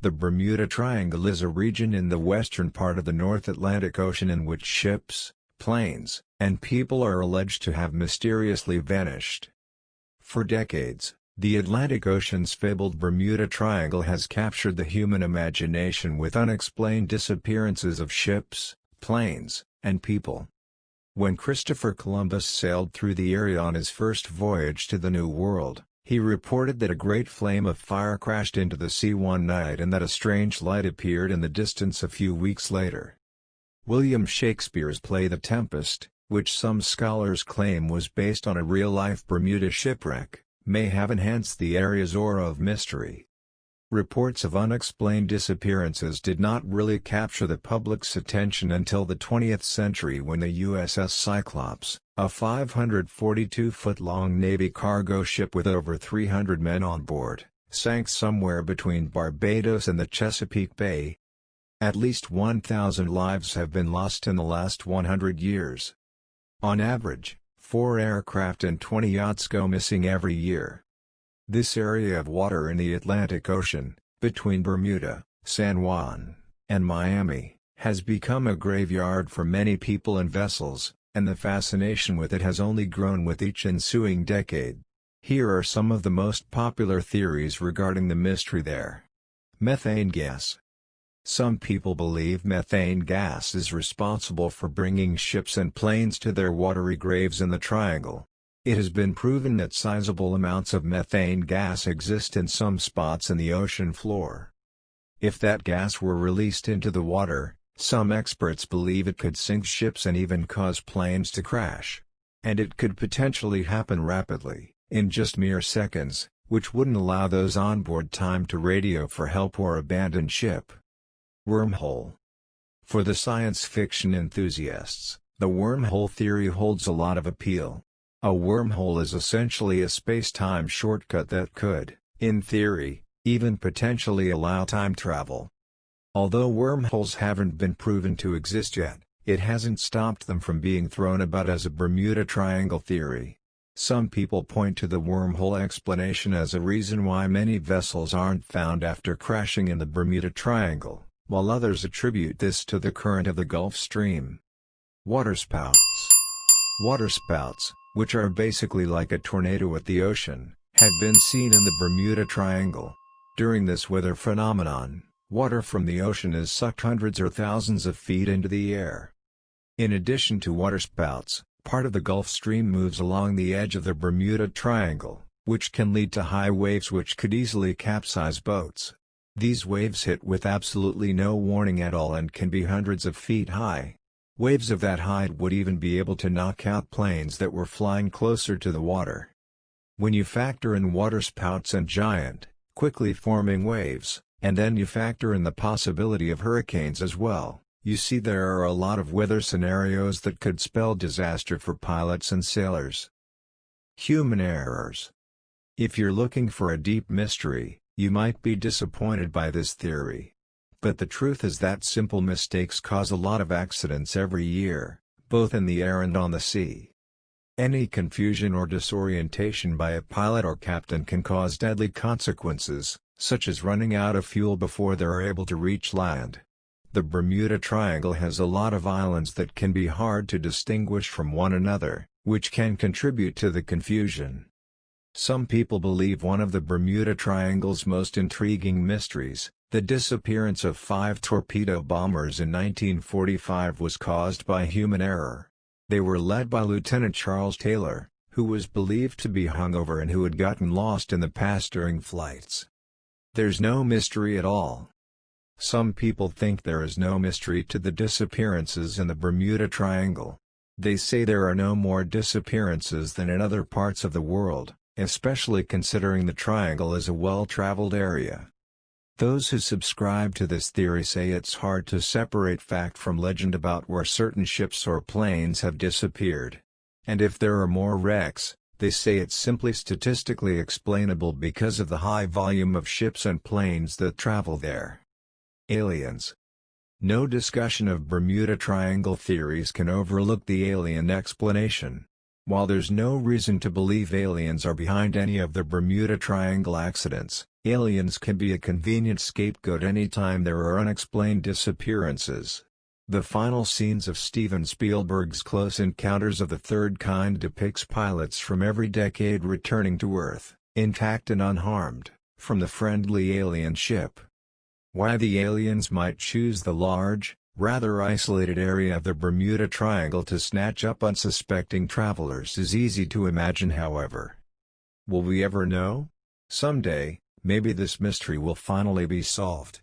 The Bermuda Triangle is a region in the western part of the North Atlantic Ocean in which ships, planes, and people are alleged to have mysteriously vanished. For decades, the Atlantic Ocean's fabled Bermuda Triangle has captured the human imagination with unexplained disappearances of ships, planes, and people. When Christopher Columbus sailed through the area on his first voyage to the New World, he reported that a great flame of fire crashed into the sea one night and that a strange light appeared in the distance a few weeks later. William Shakespeare's play The Tempest, which some scholars claim was based on a real-life Bermuda shipwreck, may have enhanced the area's aura of mystery. Reports of unexplained disappearances did not really capture the public's attention until the 20th century when the USS Cyclops, a 542-foot-long Navy cargo ship with over 300 men on board, sank somewhere between Barbados and the Chesapeake Bay. At least 1,000 lives have been lost in the last 100 years. On average, 4 aircraft and 20 yachts go missing every year. This area of water in the Atlantic Ocean, between Bermuda, San Juan, and Miami, has become a graveyard for many people and vessels, and the fascination with it has only grown with each ensuing decade. Here are some of the most popular theories regarding the mystery there. Methane gas. Some people believe methane gas is responsible for bringing ships and planes to their watery graves in the triangle. It has been proven that sizable amounts of methane gas exist in some spots in the ocean floor. If that gas were released into the water, some experts believe it could sink ships and even cause planes to crash. And it could potentially happen rapidly, in just mere seconds, which wouldn't allow those on board time to radio for help or abandon ship. Wormhole. For the science fiction enthusiasts, the wormhole theory holds a lot of appeal. A wormhole is essentially a space-time shortcut that could, in theory, even potentially allow time travel. Although wormholes haven't been proven to exist yet, it hasn't stopped them from being thrown about as a Bermuda Triangle theory. Some people point to the wormhole explanation as a reason why many vessels aren't found after crashing in the Bermuda Triangle, while others attribute this to the current of the Gulf Stream. Waterspouts. Waterspouts, which are basically like a tornado at the ocean, have been seen in the Bermuda Triangle. During this weather phenomenon, water from the ocean is sucked hundreds or thousands of feet into the air. In addition to waterspouts, part of the Gulf Stream moves along the edge of the Bermuda Triangle, which can lead to high waves which could easily capsize boats. These waves hit with absolutely no warning at all and can be hundreds of feet high. Waves of that height would even be able to knock out planes that were flying closer to the water. When you factor in waterspouts and giant, quickly forming waves, and then you factor in the possibility of hurricanes as well, you see there are a lot of weather scenarios that could spell disaster for pilots and sailors. Human errors. If you're looking for a deep mystery, you might be disappointed by this theory. But the truth is that simple mistakes cause a lot of accidents every year, both in the air and on the sea. Any confusion or disorientation by a pilot or captain can cause deadly consequences, such as running out of fuel before they're able to reach land. The Bermuda Triangle has a lot of islands that can be hard to distinguish from one another, which can contribute to the confusion. Some people believe one of the Bermuda Triangle's most intriguing mysteries, the disappearance of 5 torpedo bombers in 1945, was caused by human error. They were led by Lieutenant Charles Taylor, who was believed to be hungover and who had gotten lost in the past during flights. There's no mystery at all. Some people think there is no mystery to the disappearances in the Bermuda Triangle. They say there are no more disappearances than in other parts of the world, especially considering the Triangle is a well-traveled area. Those who subscribe to this theory say it's hard to separate fact from legend about where certain ships or planes have disappeared. And if there are more wrecks, they say it's simply statistically explainable because of the high volume of ships and planes that travel there. Aliens. No discussion of Bermuda Triangle theories can overlook the alien explanation. While there's no reason to believe aliens are behind any of the Bermuda Triangle accidents, aliens can be a convenient scapegoat anytime there are unexplained disappearances. The final scenes of Steven Spielberg's Close Encounters of the Third Kind depicts pilots from every decade returning to Earth, intact and unharmed, from the friendly alien ship. Why the aliens might choose the large, rather isolated area of the Bermuda Triangle to snatch up unsuspecting travelers is easy to imagine, however. Will we ever know? Someday, maybe this mystery will finally be solved.